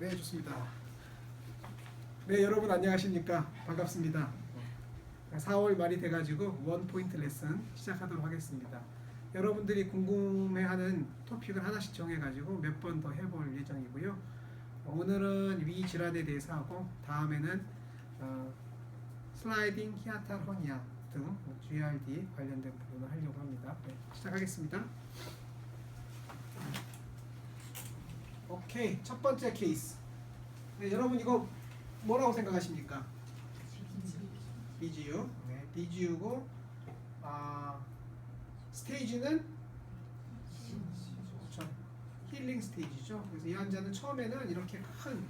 네, 좋습니다. 네, 여러분 안녕하십니까? 반갑습니다. 4월 말이 돼가지고 원 포인트 레슨 시작하도록 하겠습니다. 여러분들이 궁금해하는 토픽을 하나씩 정해가지고 몇 번 더 해볼 예정이고요. 오늘은 위 질환에 대해서 하고 다음에는 슬라이딩 히아탈 허니아 등 GRD 관련된 부분을 하려고 합니다. 네, 시작하겠습니다. 오케이, 첫 번째 케이스. 네, 여러분 이거 뭐라고 생각하십니까? BGU. 네, BGU고 스테이지는 그렇죠. 힐링 스테이지죠. 그래서 이 환자는 처음에는 이렇게 큰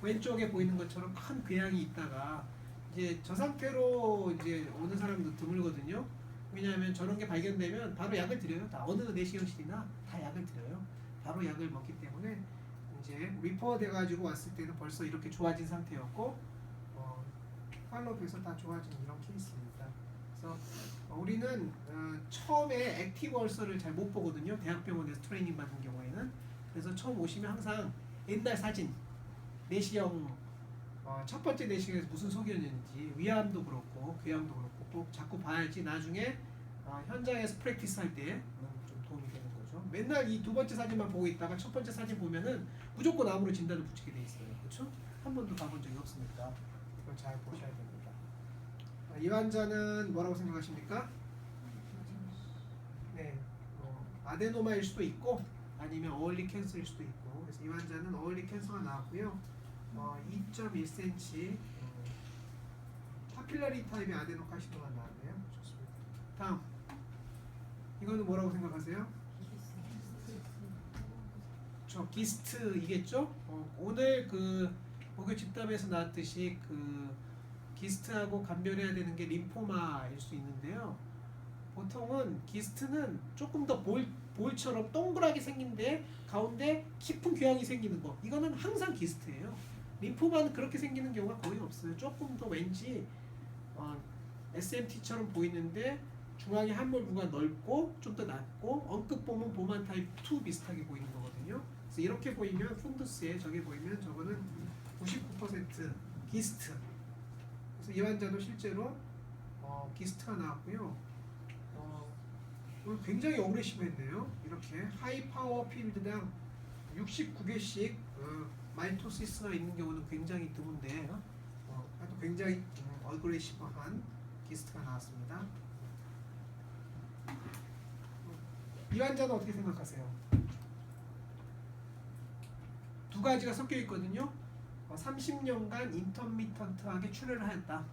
왼쪽에 보이는 것처럼 큰 궤양이 있다가 이제 저 상태로 이제 오는 사람도 드물거든요. 왜냐하면 저런 게 발견되면 바로 약을 드려요. 다 어느 내시경실이나 다 약을 드려요. 바로 약을 먹기 때문에 이제 리퍼 돼가지고 왔을 때는 벌써 이렇게 좋아진 상태였고 팔로우에서 다 좋아진 이런 케이스입니다. 그래서 우리는 처음에 액티브 얼서를 잘 못 보거든요. 대학병원에서 트레이닝 받는 경우에는. 그래서 처음 오시면 항상 옛날 사진 내시경 첫 번째 내시경에서 무슨 소견이었는지 위암도 그렇고 궤양도 그렇고 꼭 자꾸 봐야지 나중에 현장에서 프랙티스 할 때 좀 도움이 되는 거죠. 맨날 이 두 번째 사진만 보고 있다가 첫 번째 사진 보면은 무조건 암으로 진단을 붙이게 돼 있어요. 그렇죠? 한 번도 가본 적이 없으니까 이걸 잘 보셔야 됩니다. 이 환자는 뭐라고 생각하십니까? 네, 아데노마일 수도 있고 아니면 어울리 캔서일 수도 있고. 그래서 이 환자는 어울리 캔서가 나왔고요. 2.1cm 파필라리 타입의 아데노카시노가 나왔네요. 좋습니다. 다음, 이거는 뭐라고 생각하세요? 저 기스트이겠죠? 오늘 그 목요 집담에서 나왔듯이 그 기스트하고 감별해야 되는 게 림포마일 수 있는데요. 보통은 기스트는 조금 더 볼처럼 동그랗게 생긴데 가운데 깊은 궤양이 생기는 거. 이거는 항상 기스트예요. 림포마는 그렇게 생기는 경우가 거의 없어요. 조금 더 왠지 SMT처럼 보이는데 중앙에 함몰부가 넓고 좀 더 낮고 언급 보면 보만 타입 2 비슷하게 보이는 거거든요. 그래서 이렇게 보이면 푼두스에 저게 보이면 저거는 99% 기스트. 그래서 이 환자도 실제로 기스트가 나왔고요. 오늘 굉장히 어그레시브했네요. 이렇게 하이 파워 필드당 69개씩 마이토시스가 있는 경우는 굉장히 드문데 또 굉장히 어그레시브한 기스트가 나왔습니다. 이 환자는 어떻게 생각하세요? 두 가지가 섞여 있거든요. 30년간 인터미턴트하게 출혈을 하였다.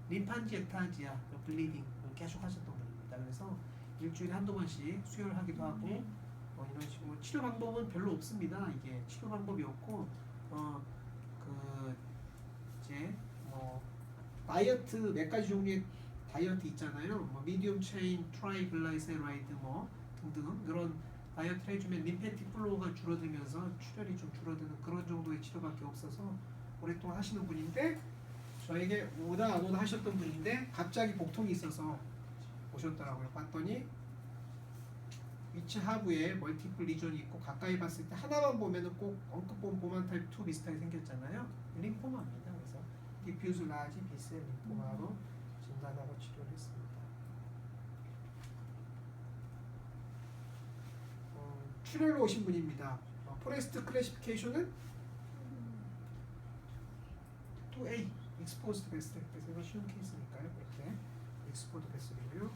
림판지액타지아, 블리딩 계속 하셨던 분입니다. 그래서 일주일에 한두 번씩 수혈하기도 하고 이런 식으로 치료 방법은 별로 없습니다. 이게 치료 방법이 없고 이제 다이어트 몇 가지 종류의 다이어트 있잖아요. 미디움 체인 트라이글라이세라이드 등등 그런 다이어트를 해주면 림페틱 플로우가 줄어들면서 출혈이 좀 줄어드는 그런 정도의 치료밖에 없어서 오랫동안 하시는 분인데 저에게 오다 안 오다 하셨던 분인데 갑자기 복통이 있어서 오셨더라고요. 봤더니 위치 하부에 멀티플 리전이 있고 가까이 봤을 때 하나만 보면은 꼭 언급본 보만 타입 2 비슷하게 생겼잖아요. 림포마입니다. 그래서 디퓨즈 라지 비셀 림포마로 진단하고 치료를 했습니다. 출혈로 오신 분입니다. 포레스트 클래시피케이션은 2A 익스포즈드 베슬. 그래서 이건 쉬운 케이스니까요. 이렇게 익스포즈드 베슬이고요.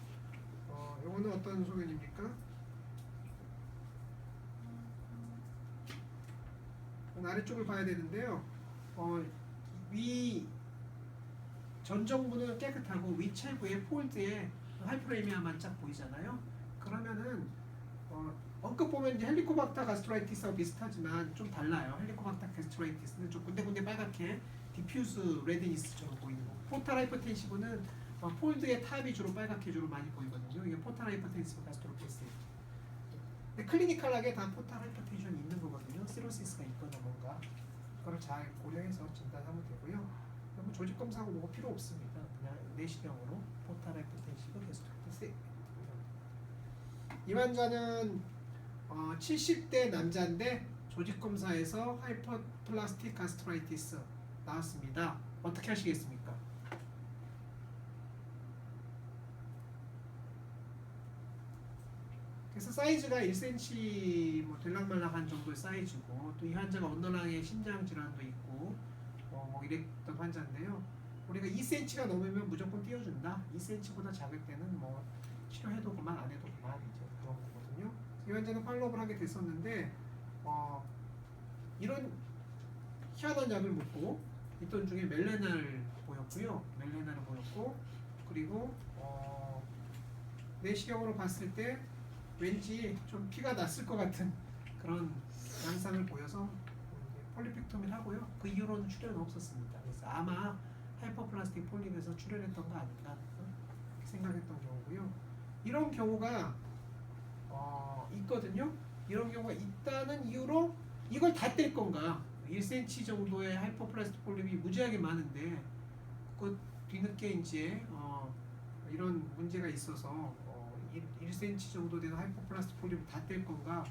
이거는 어떤 소견입니까? 아래쪽을 봐야 되는데요. 위 전정부는 깨끗하고 위체부의 폴드에 하이프레미아만 쫙 보이잖아요. 그러면은 언급 보면 이제 헬리코박터 가스트라이티스하고 비슷하지만 좀 달라요. 헬리코박터 가스트라이티스는 좀 군데군데 빨갛게 디퓨즈 레드니스처럼 보이는 거. 포탈 하이퍼텐시브는 폴드의 탑이 주로 빨갛게 주로 많이 보이거든요. 이게 포탈 하이퍼텐시브 가스트로패스. 근데 클리니컬하게 다 포탈 하이퍼텐션이 있는 거거든요. 시로시스가 있거나 뭔가 그걸 잘 고려해서 진단하면 되고요. 그리고 조직 검사하고 뭐가 필요 없습니다. 그냥 내시경으로 포탈 하이퍼텐시브 가스트로패스. 이 환자는 70대 남자인데 조직 검사에서 하이퍼플라스틱 가스트라이티스 나왔습니다. 어떻게 하시겠습니까? 그래서 사이즈가 1cm 뭐 될락말락한 정도의 사이즈고 또 이 환자가 언더라인의 심장 질환도 있고 뭐 이랬던 환자인데요. 우리가 2cm가 넘으면 무조건 띄워준다. 2cm보다 작을 때는 뭐 치료해도 그만 안 해도 그만 이제 그런 거거든요. 이 환자는 팔로업을 하게 됐었는데 이런 희한한 약을 먹고 있던 중에 멜레나를 보였고요. 멜레나를 보였고 그리고 내시경으로 봤을 때 왠지 좀 피가 났을 것 같은 그런 양상을 보여서 폴리펙토미를 하고요. 그 이후로는 출혈은 없었습니다. 그래서 아마 하이퍼플라스틱 폴립에서 출혈했던 거 아닌가 이렇게 생각했던 경우고요. 이런 경우가 있거든요. 이런 경우가 있다는 이유로 이걸 다 뗄 건가? 1cm 정도의 하이퍼플라스틱 폴립이 무지하게 많은데 그 뒤늦게 이제 이런 문제가 있어서 1cm 정도 되는 하이퍼플라스틱 폴립을 다 뗄 건가?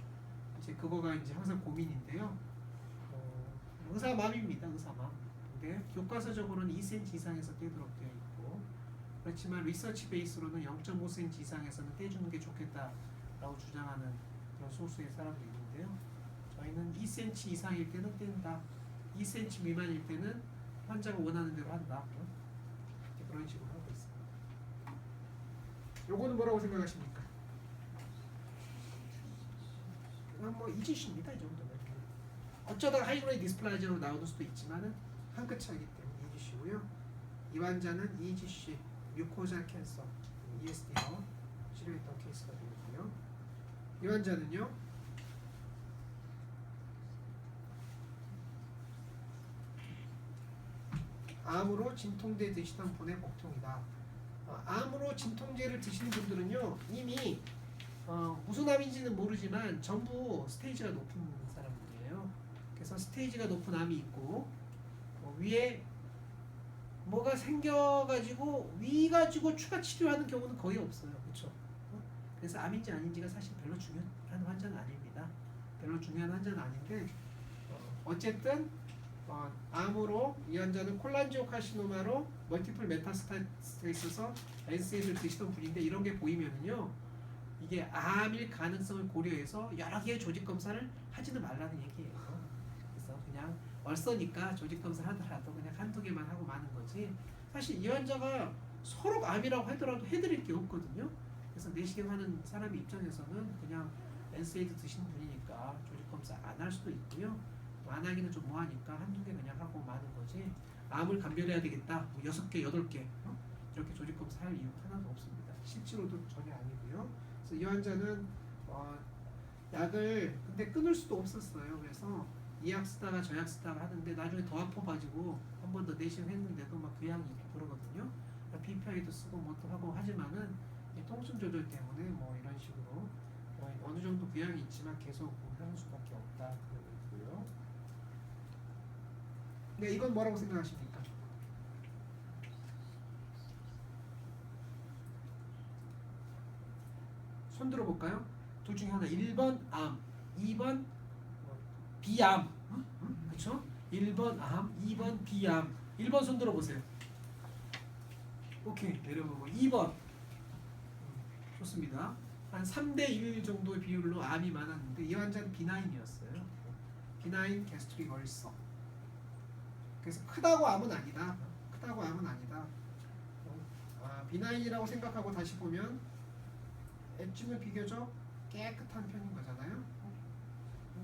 이제 그거가 이제 항상 고민인데요. 의사맘입니다. 의사맘. 근데 교과서적으로는 2cm 이상에서 떼도록 되어 있고 그렇지만 리서치 베이스로는 0.5cm 이상에서는 떼주는 게 좋겠다라고 주장하는 그런 소수의 사람도 있는데요. 저희는 2cm 이상일 때는 뗀다. 2cm 미만일 때는 환자가 원하는 대로 한다. 그런 식으로 하고 있습니다. 요거는 뭐라고 생각하십니까? 뭐 이지슈입니다. 이 정도면. 어쩌다가 하이브리드 디스플라이저로 나오는 수도 있지만은 한 끗 차이기 때문에 이지슈고요. 이 환자는 이지슈 뮤코자 캔서 ESD로 치료했던 케이스가 되고요. 이 환자는요. 암으로 진통제 드시던 분의 복통이다. 암으로 진통제를 드시는 분들은요 이미 무슨 암인지는 모르지만 전부 스테이지가 높은 사람들이에요. 그래서 스테이지가 높은 암이 있고 위에 뭐가 생겨가지고 위 가지고 추가 치료하는 경우는 거의 없어요. 그렇죠? 그래서 암인지 아닌지가 사실 별로 중요한 환자는 아닙니다. 별로 중요한 환자는 아닌데 어쨌든 암으로 이 환자는 콜란지오카시노마로 멀티플 메타스타스가 있어서 NSAID를 드시던 분인데 이런 게 보이면은요 이게 암일 가능성을 고려해서 여러 개의 조직 검사를 하지는 말라는 얘기예요. 그래서 그냥 얼싸니까 조직 검사를 하더라도 그냥 한두 개만 하고 마는 거지. 사실 이 환자가 서로 암이라고 하더라도 해드릴 게 없거든요. 그래서 내시경 하는 사람 입장에서는 그냥 NSAID 드시는 분이니까 조직 검사 안 할 수도 있고요. 안 하기는 좀 뭐하니까 한두 개 그냥 하고 마는 거지. 암을 감별해야 되겠다. 뭐 6개, 8개 이렇게 조직 검사 할 이유 하나도 없습니다. 실제로도 전혀 아니고요. 그래서 이 환자는 약을 근데 끊을 수도 없었어요. 그래서 이 약 쓰다가 저 약 쓰다가 하는데 나중에 더 아파가지고 한 번 더 내시경 했는데도 막 그 약이 있고 그러거든요. BPI도 쓰고 뭐 또 하고 하지만은 통증 조절 때문에 뭐 이런 식으로 어느 정도 그 약이 있지만 계속 하는 수밖에 없다. 그러고요. 네, 이건 뭐라고 생각하십니까? 손 들어볼까요? 둘 중에 하나. 1번 암, 2번 비암. 그렇죠? 1번 암, 2번 비암. 1번 손 들어보세요. 오케이, 내려보고 2번. 좋습니다. 한 3대1 정도의 비율로 암이 많았는데 이 환자는 비나인이었어요. 비나인 게스트릭 얼서. 그래서 크다고 암은 아니다. 크다고 암은 아니다. 비나인이라고 생각하고 다시 보면 엣지는 비교적 깨끗한 편인 거잖아요.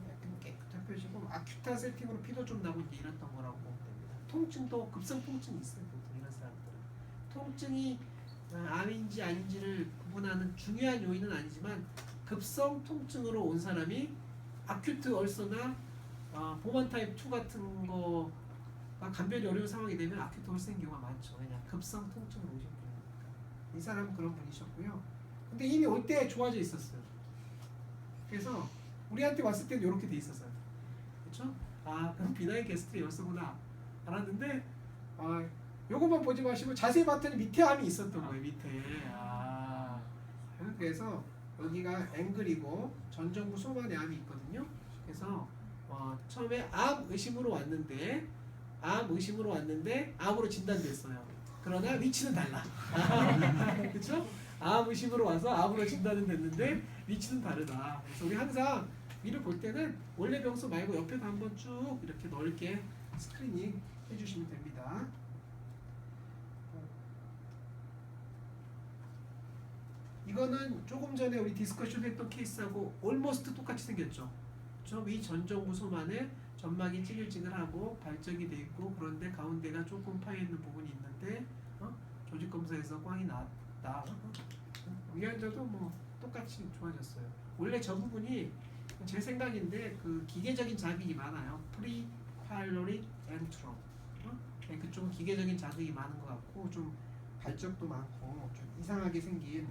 약간 깨끗한 편이고 아큐트한 세팅으로 피도 좀 나고 이제 이랬던 거라고 보면 됩니다. 통증도 급성 통증이 있어요. 보통 이런 사람들은 통증이 암인지 아닌지를 구분하는 중요한 요인은 아니지만 급성 통증으로 온 사람이 아큐트 얼서나 보만 타입 2 같은 거 감별이 어려운 상황이 되면 아큐트 얼서인 경우가 많죠. 그냥 급성 통증으로 오신 분이니까. 이 사람은 그런 분이셨고요. 근데 이미 올 때 좋아져 있었어요. 그래서 우리한테 왔을 때는 이렇게 돼 있었어요. 그렇죠? 그럼 비나인 게스트릭 얼서구나 알았는데 요것만 보지 마시고 자세히 봤더니 밑에 암이 있었던 거예요. 밑에. 그래서 여기가 앵글이고 전정부 소만의 암이 있거든요. 그래서 처음에 암 의심으로 왔는데 암으로 진단됐어요. 그러나 위치는 달라. 그렇죠? 암 의심으로 와서 암으로 진단은 됐는데 위치는 다르다. 그래서 우리 항상 위를 볼 때는 원래 병소 말고 옆에도 한번 쭉 이렇게 넓게 스크리닝 해주시면 됩니다. 이거는 조금 전에 우리 디스커션 했던 케이스하고 almost 똑같이 생겼죠. 위 전정부소만에 점막이 찌글찌글하고 발적이 돼 있고 그런데 가운데가 조금 파여 있는 부분이 있는데 조직 검사에서 꽝이 나왔다. 이 환자도 뭐 똑같이 좋아졌어요. 원래 저 부분이 제 생각인데 그 기계적인 자극이 많아요. 프리파일로릭 엔트롬. 그쪽은 기계적인 자극이 많은 것 같고 좀 발적도 많고 좀 이상하게 생긴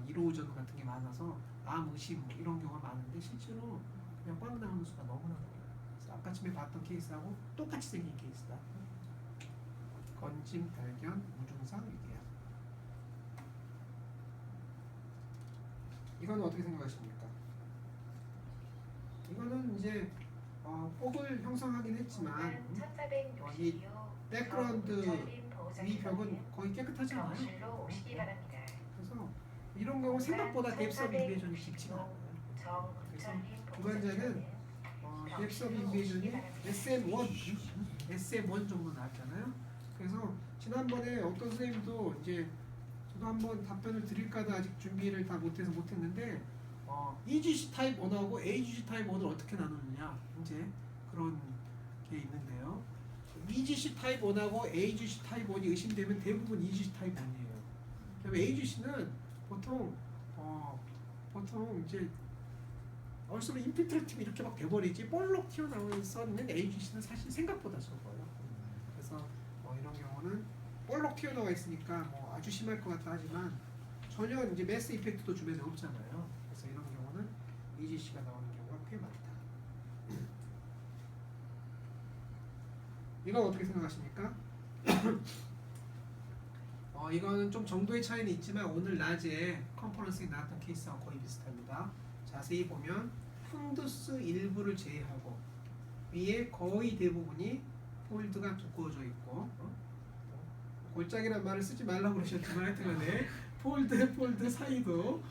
이로우전 같은 게 많아서 암 의심 뭐 이런 경우가 많은데 실제로 그냥 꽝 나오는 수가 너무나 많아요. 그래서 아까 전에 봤던 케이스하고 똑같이 생긴 케이스다. 건짐 발견 무증상 위궤양. 이건 어떻게 생각하십니까? 이거는 이제 폭을 형성하긴 했지만 이 백그라운드 위 벽은 거의 깨끗하지 않아요. 그래서 이런 경우 생각보다 뎁스 오브 인베이전이 깊지가 않아요. 그래서 이 환자는 뎁스 오브 인베이전이 SM1 정도 나왔잖아요. 그래서 지난번에 어떤 선생님도 이제 저도 한번 답변을 드릴까도 아직 준비를 다 못했는데 EGC 타입 1하고 AGC 타입 1을 어떻게 나누느냐 이제 그런 게 있는데요. EGC 타입 1하고 AGC 타입 1이 의심되면 대부분 EGC 타입 1이에요. 그다음에 AGC는 보통 이제 얼수록 인필트레이티브 이렇게 막 돼버리지 볼록 튀어나오는 썬는 AGC는 사실 생각보다 적어요. 그래서 이런 경우는 볼록 튀어나와 있으니까 뭐 아주 심할 것 같다 하지만 전혀 이제 매스 이펙트도 주변에 없잖아요. 그래서 이런 경우는 EGC가 나오는 경우가 꽤 많다. 이건 어떻게 생각하십니까? 이거는 좀 정도의 차이는 있지만 오늘 낮에 컨퍼런스에 나왔던 케이스하고 거의 비슷합니다. 자세히 보면 푼두스 일부를 제외하고 위에 거의 대부분이 폴드가 두꺼워져 있고 골짜기란 말을 쓰지 말라고 그러셨지만 하여튼간에 폴드 사이도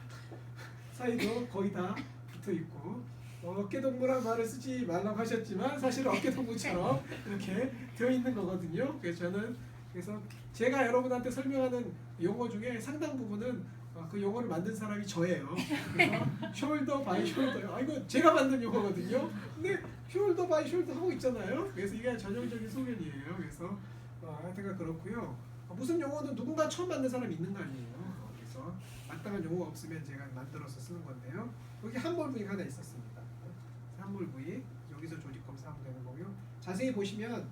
거의 다 붙어 있고 어깨동무란 말을 쓰지 말라고 하셨지만 사실 어깨동무처럼 이렇게 되어 있는 거거든요. 그래서 제가 여러분한테 설명하는 용어 중에 상당 부분은 그 용어를 만든 사람이 저예요. 그래서 숄더 바이 숄더요. 이거 제가 만든 용어거든요. 근데 숄더 바이 숄더 하고 있잖아요. 그래서 이게 전형적인 소변이에요. 그래서 하여튼가 그렇고요. 무슨 용어는 누군가 처음 만든 사람이 있는 거 아니에요. 그래서 마땅한 용어가 없으면 제가 만들어서 쓰는 건데요. 여기 함몰 부위가 하나 있었습니다. 함몰 부위 여기서 조직 검사하면 되는 거고요. 자세히 보시면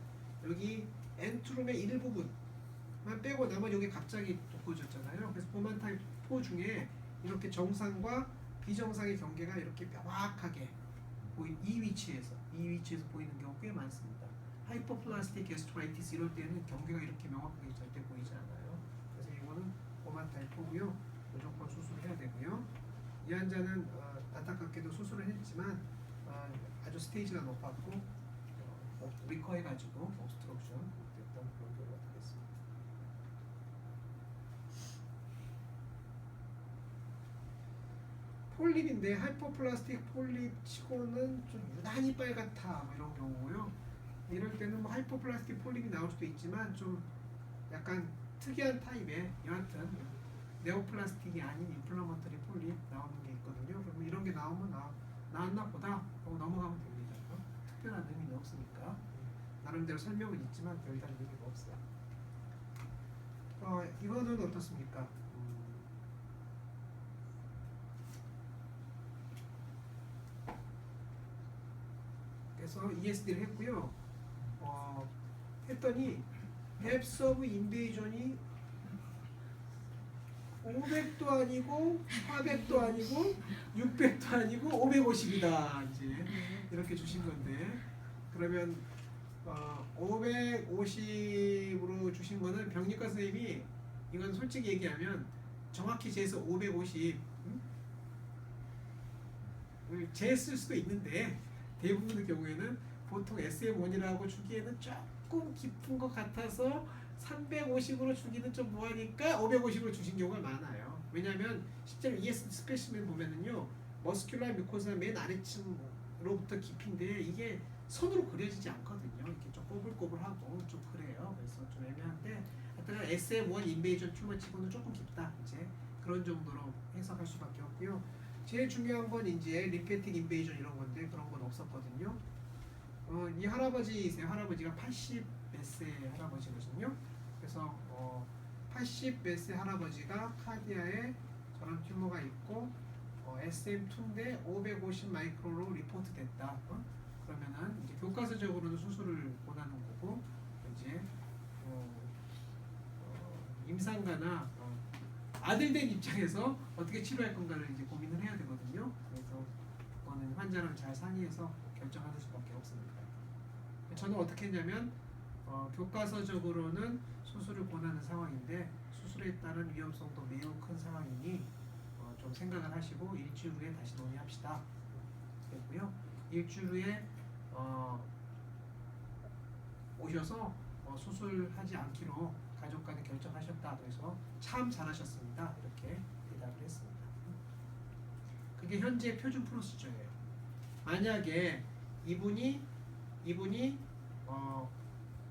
여기 엔트룸의 일부분만 빼고 나머지 여기 갑자기 두꺼워졌잖아요. 그래서 포만 타입 4 중에 이렇게 정상과 비정상의 경계가 이렇게 명확하게 이 위치에서 보이는 경우 꽤 많습니다. 하이퍼플라스틱 게스트라이티스 이럴 때는 경계가 이렇게 명확하게 절대 보이지 않아요. 그래서 이거는 포만 타입 4고요. 무조건 수술해야 되고요. 이 환자는 안타깝게도 수술을 했지만 아주 스테이지가 높았고 리커해가지고 옵스트럭션 됐던 그런 결과가 되겠습니다. 폴립인데 하이퍼플라스틱 폴립 치고는 좀 유난히 빨갛다 뭐 이런 경우고요. 이럴 때는 뭐 하이퍼플라스틱 폴립이 나올 수도 있지만 좀 약간 특이한 타입의 여하튼 네오플라스틱이 아닌 인플라마터리 폴립 나오는 게 있거든요. 그러면 이런 게 나오면 나왔나 보다 하고 넘어가면 됩니다. 특별한 의미는 없으니까 나름대로 설명은 있지만 별다른 의미가 없어요. 이거는 어떻습니까? 그래서 ESD를 했고요. 했더니 뎁스 오브 인베이전이 500도 아니고 400도 아니고 600도 아니고 550이다 이제 이렇게 주신 건데 그러면 550으로 주신 거는 병리과 선생님이 이건 솔직히 얘기하면 정확히 재서 550 jes을 수도 있는데 대부분의 경우에는 보통 SM1이라고 주기에는 조금 깊은 것 같아서 350으로 주기는 좀 뭐하니까 550으로 주신 경우가 많아요. 왜냐하면 실제로 ES 스페시멘 보면은요, 머스큘라 뮤코사 맨 아래층으로부터 깊이인데 이게 손으로 그려지지 않거든요. 이렇게 좀 꼬불꼬불하고 좀 그래요. 그래서 좀 애매한데 하여튼 SM1 인베이전 튜머 치고는 조금 깊다. 이제 그런 정도로 해석할 수밖에 없고요. 제일 중요한 건 이제 림페틱 인베이전 이런 건데 그런 건 없었거든요. 이 할아버지세요. 할아버지가 80 몇 세 할아버지거든요. 그래서 80 몇 세 할아버지가 카디아에 저런 튜머가 있고 SM2인데 550 마이크로로 리포트 됐다. 그러면은 이제 교과서적으로는 수술을 권하는 거고 이제 임상가나 아들 된 입장에서 어떻게 치료할 건가를 이제 고민을 해야 되거든요. 그래서 그거는 환자랑 잘 상의해서 결정하는 수밖에 없습니다. 저는 어떻게 했냐면 교과서적으로는 수술을 권하는 상황인데 수술에 따른 위험성도 매우 큰 상황이니 좀 생각을 하시고 일주일 후에 다시 논의합시다. 그랬고요. 일주일 후에 오셔서 수술하지 않기로 가족 간에 결정하셨다. 그래서 참 잘하셨습니다. 이렇게 대답을 했습니다. 그게 현재 표준 프로시저예요. 만약에 이분이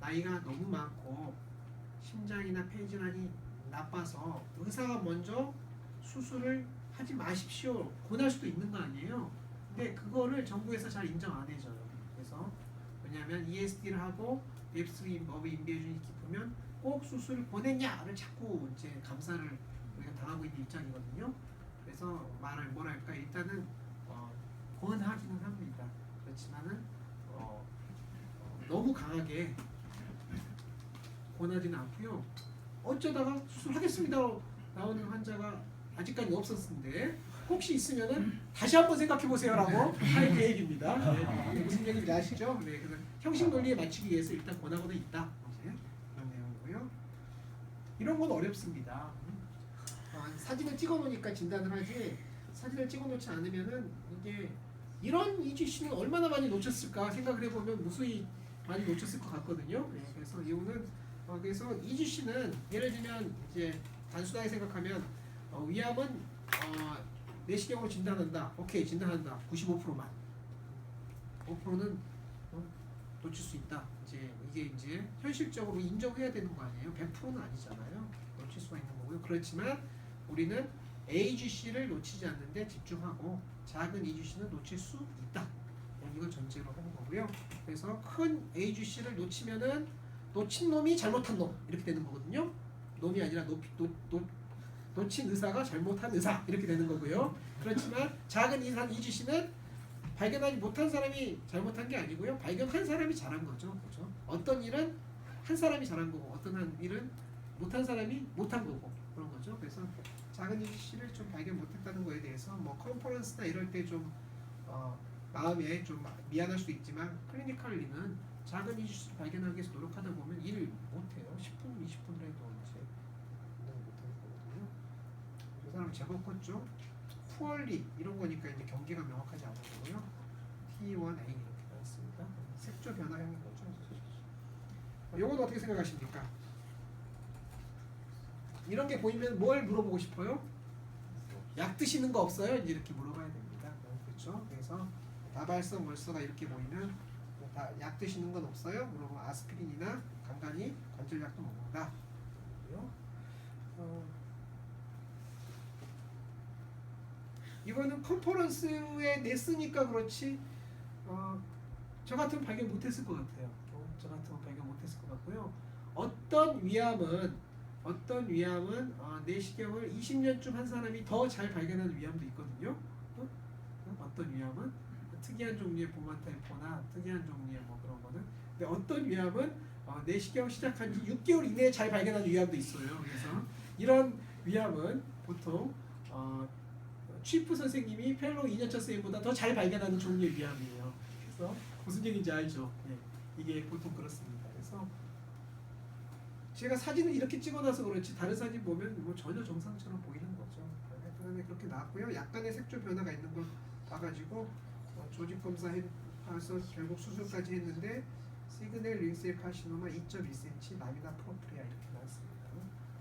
나이가 너무 많고 심장이나 폐질환이 나빠서 의사가 먼저 수술을 하지 마십시오 권할 수도 있는 거 아니에요. 근데 그거를 정부에서 잘 인정 안 해줘요. 그래서 왜냐하면 ESD를 하고 웹스 어브 인베이전이 깊으면 꼭 수술을 권했냐를 자꾸 이제 감사를 우리가 당하고 있는 입장이거든요. 그래서 뭐랄까 일단은 권하기는 합니다. 그렇지만은 너무 강하게 권하지는 않고요. 어쩌다가 수술하겠습니다 나오는 환자가 아직까지 없었는데 혹시 있으면은 다시 한번 생각해 보세요라고 할 계획입니다. 네, 무슨 얘기인지 아시죠? 네, 그래서 형식 논리에 맞추기 위해서 일단 권하고는 있다. 이제 그런 내용이고요. 이런 건 어렵습니다. 사진을 찍어 놓으니까 진단을 하지 사진을 찍어 놓지 않으면은 이게 이런 EGC는 얼마나 많이 놓쳤을까 생각을 해보면 무수히 많이 놓쳤을 것 같거든요. 네, 그래서 이거는 그래서 EGC는 예를 들면 이제 단순하게 생각하면 위암은 내시경으로 진단한다. 오케이 진단한다. 95%만 5%는 놓칠 수 있다. 이게 이제 현실적으로 인정해야 되는 거 아니에요. 100%는 아니잖아요. 놓칠 수가 있는 거고요. 그렇지만 우리는 AGC를 놓치지 않는데 집중하고 작은 EGC는 놓칠 수 있다. 이걸 전제로 하는 거고요. 그래서 큰 AGC를 놓치면은 놓친 놈이 잘못한 놈 이렇게 되는 거거든요. 놈이 아니라 놓친 의사가 잘못한 의사 이렇게 되는 거고요. 그렇지만 작은 EGC는 발견하지 못한 사람이 잘못한 게 아니고요. 발견한 사람이 잘한 거죠. 그렇죠? 어떤 일은 한 사람이 잘한 거고 어떤 한 일은 못한 사람이 못한 거고 그런 거죠. 그래서 작은 EGC를 좀 발견 못했다는 거에 대해서 뭐 컨퍼런스나 이럴 때 좀 마음에 좀 미안할 수도 있지만 클리니컬리는 작은 EGC를 발견하기 위해서 노력하다 보면 일을 못해요. 10분, 20분 해도 이제 못하는 거거든요. 그 사람 제법 컸죠. 푸얼리 이런 거니까 이제 경계가 명확하지 않은 거고요. T1A 이렇게 나왔습니다. 색조 변화형인 거죠. 요건 어떻게 생각하십니까? 이런 게 보이면 뭘 물어보고 싶어요? 약 드시는 거 없어요? 이제 이렇게 물어봐야 됩니다. 그렇죠? 그래서 다발성 월서가 이렇게 보이면 약 드시는 건 없어요? 물어보면 아스피린이나 간간히 관절약도 먹는다. 이거는 컨퍼런스에 냈으니까 그렇지 저 같으면 발견 못했을 것 같아요. 저 같으면 발견 못했을 것 같고요. 어떤 위암은 내시경을 20년쯤 한 사람이 더 잘 발견하는 위암도 있거든요. 어떤 위암은 특이한 종류의 보만타이포나 특이한 종류의 뭐 그런 거는. 근데 어떤 위암은 내시경 시작한 지 6개월 이내에 잘 발견하는 위암도 있어요. 그래서 이런 위암은 보통 취프 선생님이 펠로우 2년차 선생님보다 더 잘 발견하는 종류의 위암이에요. 그래서 무슨 얘기인지 알죠? 네, 이게 보통 그렇습니다. 그래서 제가 사진을 이렇게 찍어놔서 그렇지 다른 사진 보면 뭐 전혀 정상처럼 보이는 거죠. 그런데 그렇게 나왔고요. 약간의 색조 변화가 있는 걸 봐가지고 조직 검사 가서 결국 수술까지 했는데 시그널 링셀 카시노마 2.1cm 라미나 프로프리아 이렇게 나왔습니다.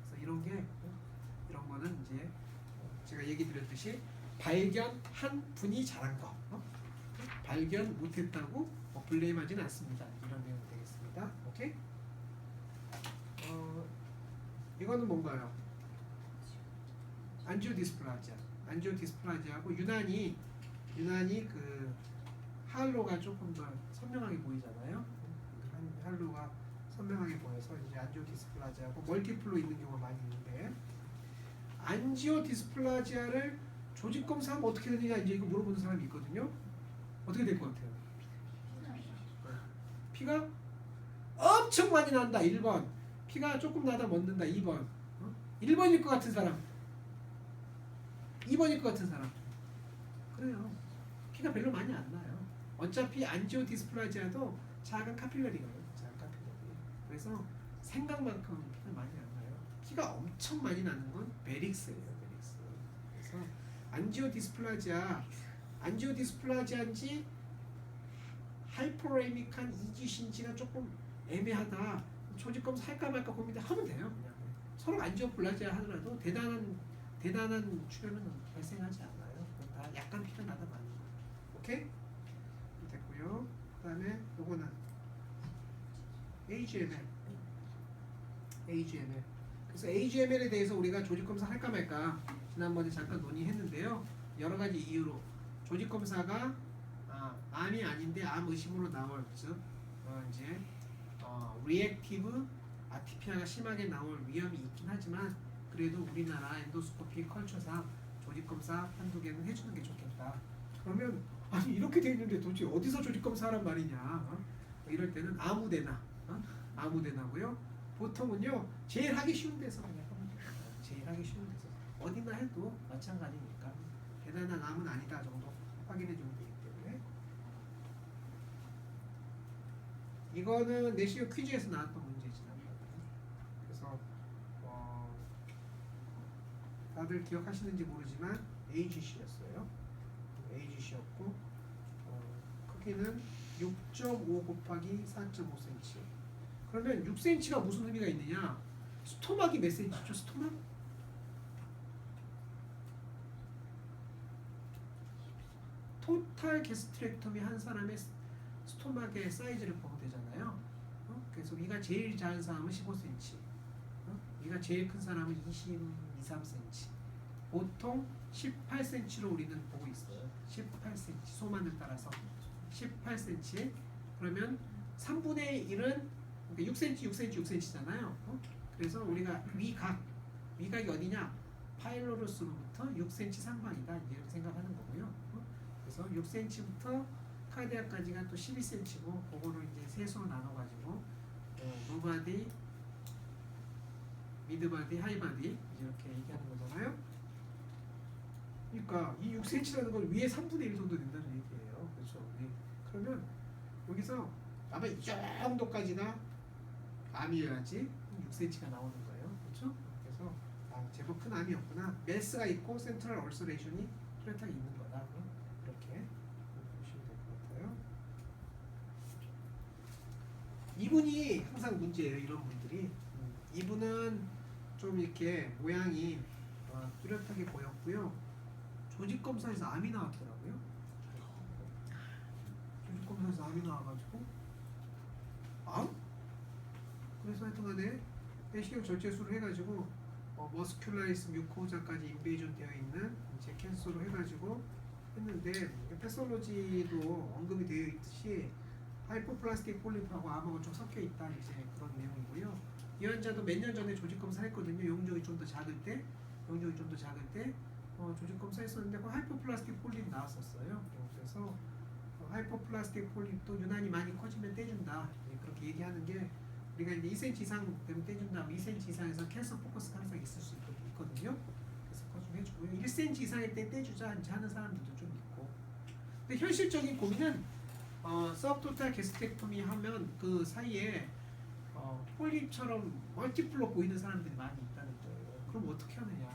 그래서 이런 거는 이제 제가 얘기 드렸듯이 발견한 분이 잘한 거, 발견 못했다고 블레임하지는 않습니다. 이런 내용 되겠습니다. 오케이? 이거는 뭔가요? 안지오디스플라지아. 안지오디스플라지아하고 유난히 그 할로가 조금 더 선명하게 보이잖아요. 할로가 선명하게 보여서 이제 안지오디스플라지아하고 멀티플로 있는 경우가 많이 있는데, 안지오디스플라지아를 조직 검사하면 어떻게 되느냐 이제 이거 물어보는 사람이 있거든요. 어떻게 될 것 같아요? 피가 엄청 많이 난다. 1번. 피가 조금 나다 멎는다. 2번. 1번일 것 같은 사람. 2번일 것 같은 사람. 그래요. 피가 별로 많이 안 나요. 어차피 안지오디스플라지아도 작은 카필러리거든요. 작은 카필러리. 그래서 생각만큼 피가 많이 안 나요. 피가 엄청 많이 나는 건 베릭스예요. 베릭스. 그래서 안지오디스플라지아인지 하이포레믹한 이지신지가 조금 애매하다. 조직 검사 할까 말까 고민을 하면 돼요. 그냥 서로 안지오플라지아 하더라도 대단한 출혈은 발생하지 않아요. 다 약간 피가 나다 많이. 오케이? 됐고요. 그다음에 요거는 AGML. 그래서 AGML에 대해서 우리가 조직 검사 할까 말까 지난번에 잠깐 논의했는데요. 여러 가지 이유로 조직 검사가 암이 아닌데 암 의심으로 나올 즉 이제 리액티브 아티피아가 심하게 나올 위험이 있긴 하지만 그래도 우리나라 엔도스코피 컬처상 조직 검사 한두 개는 해주는 게 좋겠다. 그러면 아니 이렇게 돼 있는데 도대체 어디서 조직 검사하란 말이냐? 이럴 때는 아무데나 아무데나고요. 보통은요 제일 하기 쉬운 데서 그냥 하면 돼요. 제일 하기 쉬운 데서 어디나 해도 마찬가지니까 대단한 암은 아니다 정도 확인해 주면 되기 때문에. 이거는 내시경 퀴즈에서 나왔던 문제지. 그래서 다들 기억하시는지 모르지만 AGC였어요. AGC였고 크기는 6.5 곱하기 4.5cm. 그러면 6cm가 무슨 의미가 있느냐? 스토막이 몇 cm죠? 스토막? 토탈 게스트렉터미 한 사람의 스토막의 사이즈를 보면 되잖아요. 그래서 위가 제일 작은 사람은 15cm, 위가 제일 큰 사람은 23cm. 보통 18cm로 우리는 보고 있어요. 18cm 소만을 따라서 18cm. 그러면 3분의 1은 그러니까 6cm잖아요. 그래서 우리가 위각이 어디냐? 파일로루스로부터 6cm 상방이다 이렇게 생각하는 거고요. 그래서 6cm부터 카디아까지가 또 12cm고 그거를 이제 세수로 나눠가지고 로바디, 미드바디, 하이바디 이렇게 얘기하는 거잖아요. 그러니까 이 6cm라는 건 위에 3분의 1 정도 된다는 얘기예요. 그렇죠? 네. 그러면 여기서 아마 이 정도까지가 암이어야지 6cm가 나오는 거예요. 그렇죠? 그래서 제법 큰 암이었구나. 메스가 있고 센트럴 얼서레이션이 뚜렷하게 있는 거다. 이렇게 보시면 될 것 같아요. 이분이 항상 문제예요. 이런 분들이. 이분은 좀 이렇게 모양이 뚜렷하게 보였고요. 조직 검사에서 암이 나왔더라고요. 조직 검사에서 암이 나와가지고 암? 그래서 하여튼간에 내시경 절제술을 해가지고 머스큘라리스 뮤코자까지 인베이전 되어 있는 이제 캔서로 해가지고 했는데 패솔로지도 언급이 되어 있듯이 하이포플라스틱 폴리프하고 암하고 좀 섞여 있다 이제 그런 내용이고요. 이 환자도 몇 년 전에 조직 검사했거든요. 용종이 좀 더 작을 때 조직 검사했었는데 그 하이포플라스틱 폴립 나왔었어요. 그래서 하이포플라스틱 폴립도 유난히 많이 커지면 떼준다 그렇게 얘기하는 게 우리가 이제 2cm 이상 되면 떼준다. 2cm 이상에서 캔서 포커스가 항상 있을 수 있거든요. 그래서 그거 좀 해주고요. 1cm 이상일 때 떼주자 하는 사람들도 좀 있고. 근데 현실적인 고민은 서브토탈 게스트렉토미 하면 그 사이에 폴립처럼 멀티플로 보이는 사람들이 많이 있다는 거예요. 그럼 어떻게 하느냐?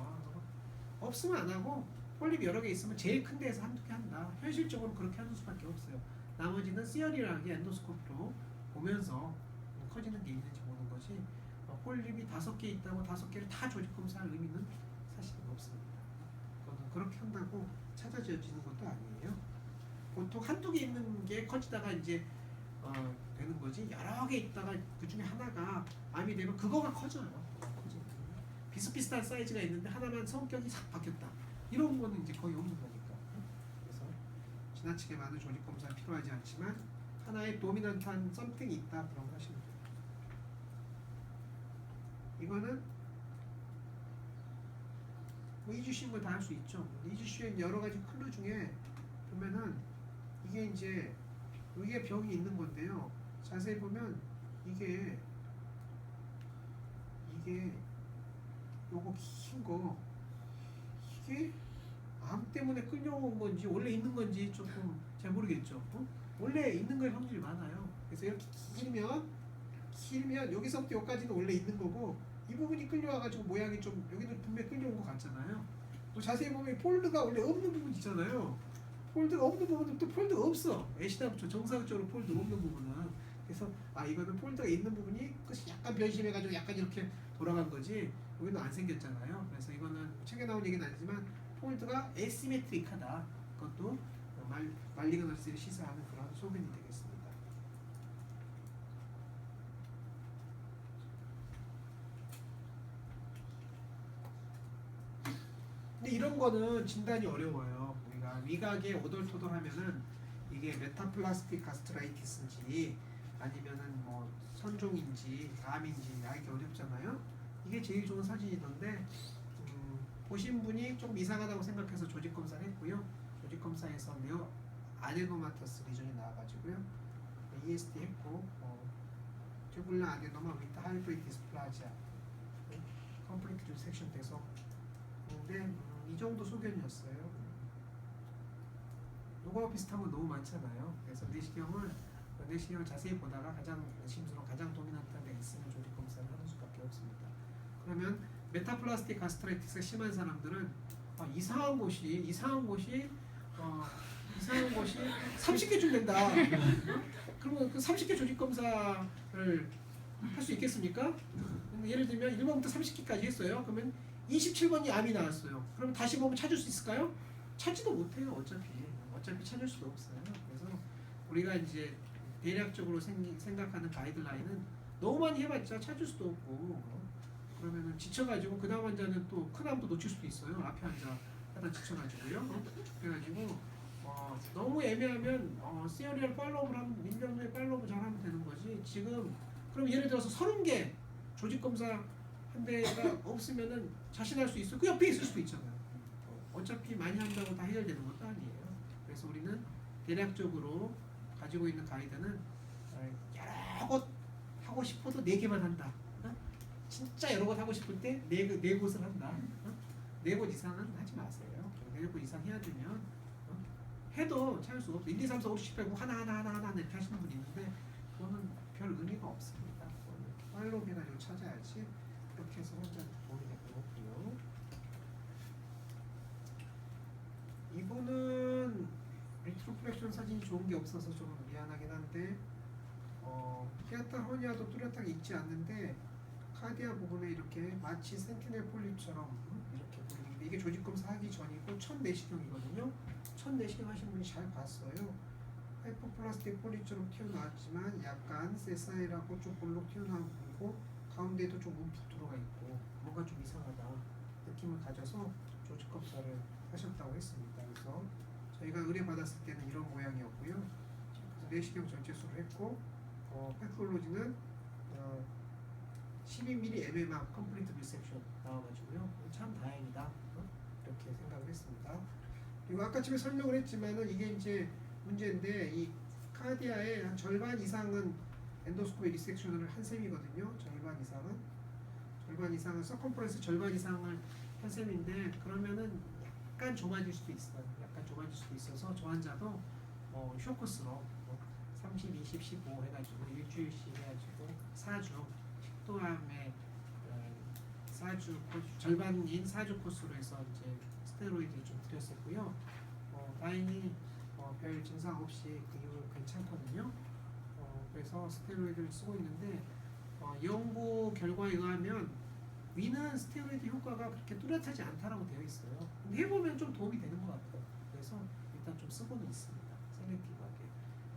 없으면 안 하고 폴립 여러 개 있으면 제일 큰 데에서 한두 개 한다. 현실적으로 그렇게 하는 수밖에 없어요. 나머지는 시어리하게 엔도스코프로 보면서 커지는 게 있는지 보는 거지. 폴립이 5개 있다고 5개를 다 조직 검사할 의미는 사실은 없습니다. 그거는 그렇게 한다고 찾아지어지는 것도 아니에요. 보통 한두 개 있는 게 커지다가 이제 되는 거지. 여러 개 있다가 그 중에 하나가 암이 되면 그거가 커져요. 비슷비슷한 사이즈가 있는데 하나만 성격이 싹 바뀌었다. 이런 거는 이제 거의 없는 거니까. 그래서 지나치게 많은 조직 검사가 필요하지 않지만 하나의 도미넌트한 썸띵이 있다. 그런 거 하시면 돼요. 이거는 뭐 이주시인 거 다 할 수 있죠. 이주시엔 여러 가지 클루 중에 보면은 이게 이제 여기에 병이 있는 건데요. 자세히 보면 이게 요거 긴 거 이게 암 때문에 끌려온 건지 원래 있는 건지 조금 잘 모르겠죠. 원래 있는 걸 확률이 많아요. 그래서 이렇게 길면 여기서부터 여기까지는 원래 있는 거고 이 부분이 끌려와가지고 모양이 좀 여기도 분명히 끌려온 것 같잖아요. 또 자세히 보면 폴드가 원래 없는 부분 있잖아요. 폴드가 없는 부분은 또 폴드가 없어. 애시당초 정상적으로 폴드 없는 부분은. 그래서 이거는 폴드가 있는 부분이 끝이 약간 변심해가지고 약간 이렇게 돌아간 거지 여기는 안 생겼잖아요. 그래서 이거는 책에 나온 얘기는 아니지만 폴드가 에시메트릭하다. 그것도 말리그넌스를 시사하는 그런 소견이 되겠습니다. 근데 이런 거는 진단이 어려워요. 우리가 위각에 오돌토돌하면은 이게 메타플라스틱 가스트라이티스인지 아니면은 뭐 선종인지 암인지 알기 어렵잖아요. 이게 제일 좋은 사진이던데 보신 분이 좀 이상하다고 생각해서 조직 검사를 했고요. 조직 검사에서 네오 아데노마터스 리전이 나와가지고요. ESD 했고 튜블라 아데노마 위트 하이브리드 디스플라지아 컴플리트 리섹션 돼서 근데 이 정도 소견이었어요. 요거와 비슷한 건 너무 많잖아요. 그래서 내시경을 자세히 보다가 가장 심스러운 가장 도미넌트한 데 있으면 조직 검사를 하는 수밖에 없습니다. 그러면 메타플라스틱 가스트라이티스가 심한 사람들은 이상한 곳이 30개쯤 된다. 그러면 그 30개 조직 검사를 할 수 있겠습니까? 예를 들면 1번부터 30개까지 했어요. 그러면 27번이 암이 나왔어요. 그럼 다시 보면 찾을 수 있을까요? 찾지도 못해요. 어차피 찾을 수도 없어요. 그래서 우리가 이제 대략적으로 생각하는 가이드라인은 너무 많이 해봤자 찾을 수도 없고 그러면은 지쳐가지고 그 다음 환자는 또 큰 암도 놓칠 수도 있어요. 앞에 환자 하다 지쳐가지고요. 그래가지고 너무 애매하면 시어리얼 팔로우를 하면 1년 후에 팔로우 잘하면 되는 거지. 지금 그럼 예를 들어서 30개 조직 검사 한 대가 없으면은 자신할 수 있어. 그 옆에 있을 수도 있잖아요. 어차피 많이 한다고 다 해결되는 것도 아니에요. 그래서 우리는 대략적으로 가지고 있는 가이드는 여러 곳 하고 싶어도 4개만 한다. 진짜 여러 곳 하고 싶을 때 4곳을 한다. 4곳 이상은 하지 마세요. 4곳 이상 해야 되면 해도 찾을 수가 없어. 1, 2, 3, 4, 5, 6, 7, 8, 9 하나 이렇게 하시는 분이 있는데 그거는 별 의미가 없습니다. 팔로우 해가지고 찾아야지. 이렇게 해서 환자한테 도움이 될 거고요. 이분은 리트로플렉션 사진이 좋은 게 없어서 좀 미안하긴 한데 히아타 허니아도 뚜렷하게 있지 않는데 카디아 부분에 이렇게 마치 센티넬 폴립처럼 이렇게 보이는데 이게 조직 검사 하기 전이고 첫 내시경이거든요. 첫 내시경 하신 분이 잘 봤어요. 하이포플라스틱 폴립처럼 튀어나왔지만 약간 세사일하고 좀 볼록 튀어나온 부분이고 가운데에도 좀 움푹 들어가 있고 뭔가 좀 이상하다 느낌을 가져서 조직 검사를 하셨다고 했습니다. 그래서 저희가 의뢰받았을 때는 이런 모양이었고요. 그래서 내시경 전체 수를 했고 패톨로지는 12mm MMR 컴플리트 리섹션 나와가지고요. 참 다행이다 이렇게 생각을 했습니다. 그리고 아까 집에 설명을 했지만은 이게 이제 문제인데 이 카디아의 한 절반 이상은 엔도스코피 리섹션을 한 셈이거든요. 절반 이상은 서컴프런스 절반 이상을 한 셈인데 그러면은 약간 좁아질 수도 있어요. 있어서 저 환자도 쇼코스로 30, 20, 15 해가지고 일주일씩 해가지고 4주 식도암의 4주 절반인 4주 코스로 해서 이제 스테로이드 좀 드렸었고요. 다행히 별 증상 없이 그 이후 괜찮거든요. 그래서 스테로이드를 쓰고 있는데 연구 결과에 의하면 위는 스테로이드 효과가 그렇게 뚜렷하지 않다라고 되어 있어요. 근데 해보면 좀 도움이 되는 것 같아요. 그래서 일단 좀 쓰고는 있습니다. 셀렉티브하게.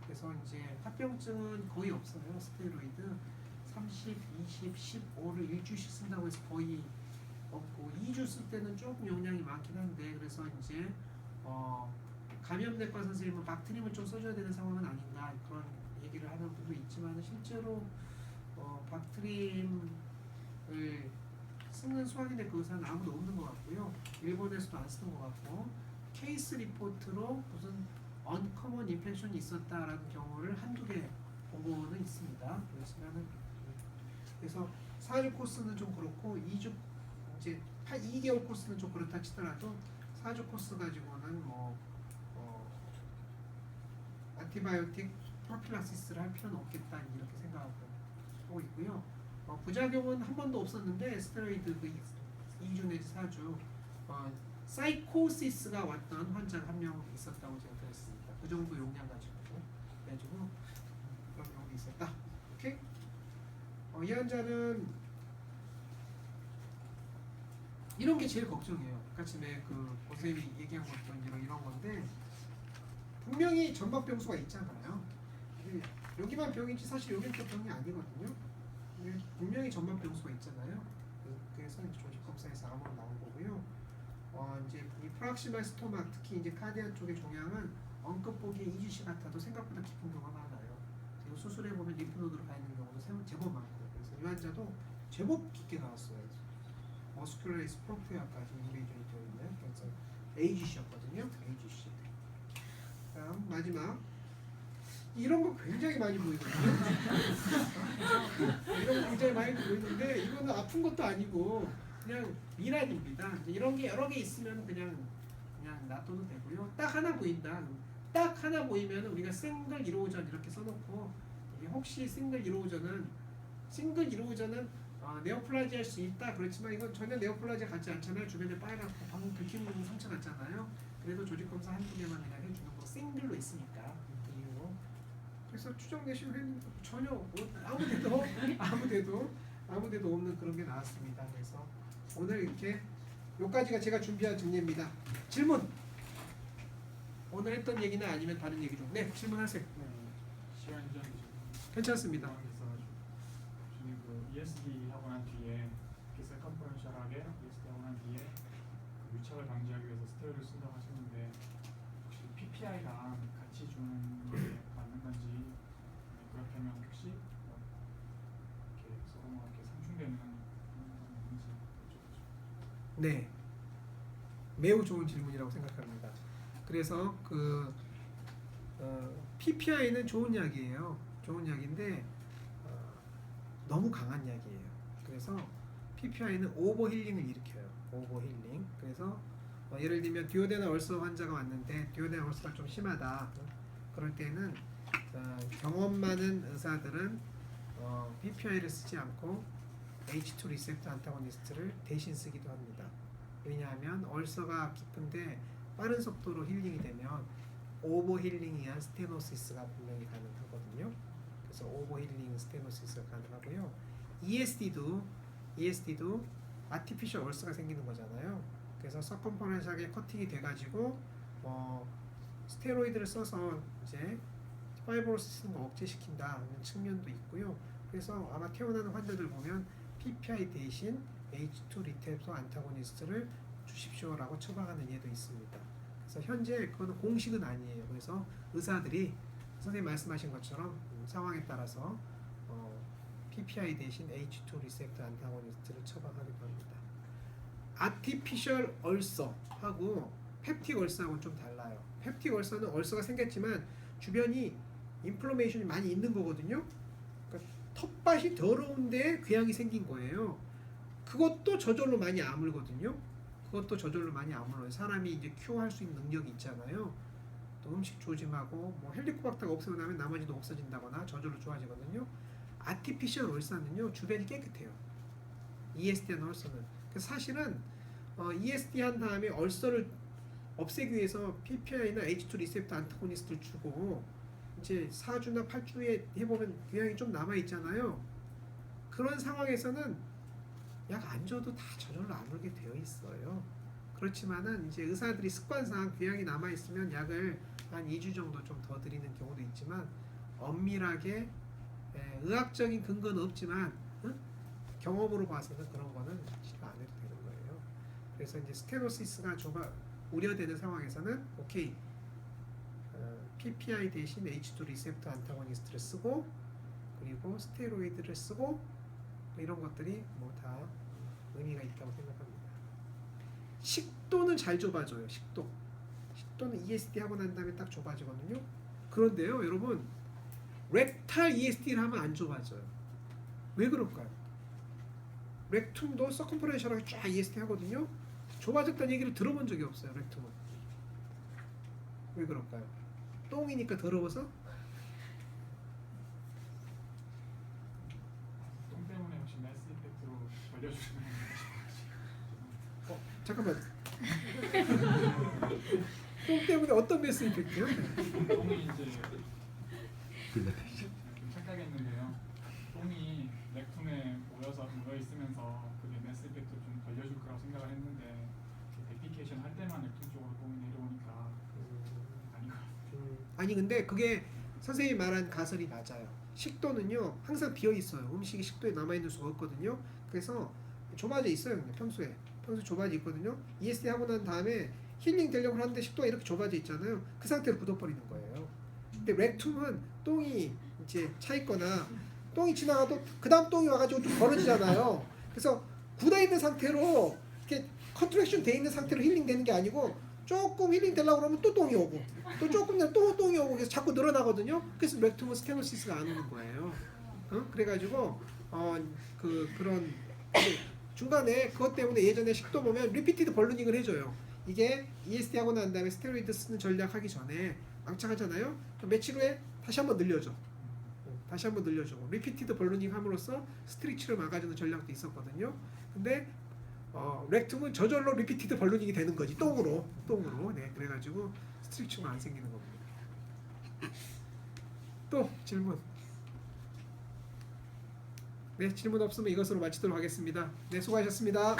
그래서 이제 합병증은 거의 없어요. 스테로이드 30, 20, 15를 일주일씩 쓴다고 해서 거의 없고 2주 쓸 때는 조금 용량이 많긴 한데 그래서 이제 감염내과 선생님은 박트림을 좀 써줘야 되는 상황은 아닌가 그런 얘기를 하는 분도 있지만 실제로 박트림을 쓰는 소화기내과 의사는 아무도 없는 것 같고요. 일본에서도 안 쓰는 것 같고 케이스 리포트로 무슨 언커먼 인펙션이 있었다라는 경우를 한두 개 보고는 있습니다. 그래서 4주 코스는 좀 그렇고 2주 이제 2개월 코스는 좀 그렇다 치더라도 4주 코스 가지고는 안티바이오틱 프로필락시스를 할 필요는 없겠다 이렇게 생각하고 있고요. 부작용은 한 번도 없었는데 스테로이드 그 2주 내지 4주 사이코시스가 왔던 환자가 한 명 있었다고 제가 들었습니다. 그 정도 용량 가지고 그런 경우도 있었다. 오케이? 이 환자는 이런 게 제일 걱정이에요. 아까 전에 그 선생님이 얘기한 것도 이런 건데 분명히 점막병수가 있잖아요. 여기만 병이지 사실 여기는 또 병이 아니거든요. 분명히 점막병수가 있잖아요. 그래서 이제 조직 검사에서 암으로 나온 거고요. 이제 이 프락시말 스토막 특히 이제 카디아 쪽의 종양은 언급 보기에 2주씩 같아도 생각보다 깊은 경우가 많아요. 그리고 수술해 보면 림프노드로 가 있는 경우도 제법 많고 그래서 이 환자도 제법 깊게 나왔어요. 머스큘러리스 프로프리아까지 인베이전이 되어 있는 그래서 AGC였거든요. AGC. 다음 마지막. 이런 거 굉장히 많이 보이거든요. 이런 거 굉장히 많이 보이는데 이거는 아픈 것도 아니고 그냥 미란입니다. 이런 게 여러 개 있으면 그냥 놔둬도 되고요. 딱 하나 보인다. 딱 하나 보이면 우리가 싱글 이로우전 이렇게 써놓고 이게 혹시 싱글 이로우전은 네오플라지아 할 수 있다. 그렇지만 이건 전혀 네오플라지아 같지 않잖아요. 주변에 빨갛고 방금 긁히는 상처 같잖아요. 그래도 조직 검사 한두 개만 그냥 해주는 거 싱글로 있으니까 그 이유로. 그래서 추정 내시를 했는데 전혀 아무데도 없는 그런 게 나왔습니다. 그래서 오늘 이렇게 요까지가 제가 준비한 정리입니다. 질문. 오늘 했던 얘기나 아니면 다른 얘기 좀. 네, 질문하세요. 시간이 좀 괜찮습니다. 지금 그 ESD 하고 난 뒤에 이렇게 세컨퍼런셜하게 ESD 하고 난 뒤에 그 유착을 방지하기 위해서 스테로이드를 쓴다고 하셨는데 혹시 PPI랑 같이 주는 게 맞는 건지 그렇다면 혹시 이렇게 서로 이렇게 상충되는 그런 건 있는지 여쭤보죠. 네, 매우 좋은 질문이라고 생각합니다. 그래서 PPI는 좋은 약이에요. 좋은 약인데 너무 강한 약이에요. 그래서 PPI는 오버힐링을 일으켜요. 오버힐링. 그래서 예를 들면 듀오데나 얼서 환자가 왔는데 듀오데나 얼서가 좀 심하다. 그럴 때는 경험 많은 의사들은 PPI를 쓰지 않고 H2 리셉터 안타고니스트를 대신 쓰기도 합니다. 왜냐하면 얼서가 깊은데 빠른 속도로 힐링이 되면 오버힐링에 의한 스테노시스가 분명히 가능하거든요. 그래서 오버힐링 스테노시스가 가능하고요. ESD도 아티피셜 얼서가 생기는 거잖아요. 그래서 서컴퍼런셜하게 커팅이 돼가지고 스테로이드를 써서 이제 파이브로시스는 억제시킨다는 측면도 있고요. 그래서 아마 태어나는 환자들 보면 PPI 대신 H2 리셉터 안타고니스트를 주십시오라고 처방하는 예도 있습니다. 그래서 현재 그거는 공식은 아니에요. 그래서 의사들이 선생님 말씀하신 것처럼 상황에 따라서 PPI 대신 H2 리셉터 안타고니스트를 처방하기도 합니다. 아티피셜 얼서하고 펩틱 얼서하고는 좀 달라요. 펩틱 얼서는 얼서가 생겼지만 주변이 인플로메이션이 많이 있는 거거든요. 그러니까 텃밭이 더러운데 궤양이 생긴 거예요. 그것도 저절로 많이 아물거든요. 사람이 이제 큐어할 수 있는 능력이 있잖아요. 또 음식 조짐하고 뭐 헬리코박터가 없애고 나면 나머지도 없어진다거나 저절로 좋아지거든요. 아티피셜 얼서는요 주변이 깨끗해요. ESD 한 얼서는. 그래서 사실은 ESD 한 다음에 얼서를 없애기 위해서 PPI나 H2 리셉터 안타고니스트를 주고 이제 4주나 8주에 해보면 궤양이 좀 남아 있잖아요. 그런 상황에서는 약 안 줘도 다 저절로 아물게 되어 있어요. 그렇지만은 이제 의사들이 습관상 궤양이 남아 있으면 약을 한 2주 정도 좀 더 드리는 경우도 있지만 엄밀하게 의학적인 근거는 없지만 경험으로 봐서는 그런 거는 치료 안 해도 되는 거예요. 그래서 이제 스테노시스가 우려되는 상황에서는 오케이 PPI 대신 H2 리셉터 안타고니스트를 쓰고 그리고 스테로이드를 쓰고 이런 것들이 뭐 다 의미가 있다고 생각합니다. 식도는 잘 좁아져요. 식도는 ESD 하고 난 다음에 딱 좁아지거든요. 그런데요, 여러분 렉탈 ESD를 하면 안 좁아져요. 왜 그럴까요? 렉툼도 서컴퍼런셜하게 쫙 ESD 하거든요. 좁아졌다는 얘기를 들어본 적이 없어요. 렉툼은. 왜 그럴까요? 똥이니까 더러워서? 똥 때문에 혹시 매스 이펙트로 걸려주시는 건가요? 잠깐만. 똥 때문에 어떤 매스 이펙트요? 똥이 이제 좀 착각했는데요. 똥이 렉툼에 모여 있으면서 그게 매스 이펙트로 좀 걸려줄 거라고 생각을 했는데 데피케이션 할 때만 렉툼 쪽으로 똥이 내려오니까 아닌 것 같아요. 아니 근데 그게 선생님이 말한 가설이 맞아요. 식도는요 항상 비어 있어요. 음식이 식도에 남아 있는 수가 없거든요. 그래서 좁아져 있어요. 근데 평소에 좁아져 있거든요. ESD 하고 난 다음에 힐링 되려고 하는데 식도가 이렇게 좁아져 있잖아요. 그 상태로 굳어버리는 거예요. 근데 렉툼은 똥이 이제 차 있거나 똥이 지나가도 그 다음 똥이 와가지고 좀 벌어지잖아요. 그래서 굳어 있는 상태로 이렇게 컨트랙션 돼 있는 상태로 힐링 되는 게 아니고 조금 힐링 되려고 그러면 또 똥이 오고 또 조금 되면 또 똥이 오고 그래서 자꾸 늘어나거든요. 그래서 렉툼은 스테노시스가 안 오는 거예요. 그래가지고 그런 중간에 그것 때문에 예전에 식도 보면 리피티드 벌루닝을 해줘요. 이게 ESD 하고 난 다음에 스테로이드 쓰는 전략 하기 전에 망창하잖아요. 며칠 후에 다시 한번 늘려줘. 다시 한번 늘려주고 리피티드 벌루닝 함으로써 스트리치를 막아주는 전략도 있었거든요. 근데 렉툼은 저절로 리피티드 벌루닝이 되는 거지. 똥으로. 네, 그래가지고 스트릭치가 안 생기는 겁니다. 또 질문. 네, 질문 없으면 이것으로 마치도록 하겠습니다. 네, 수고하셨습니다.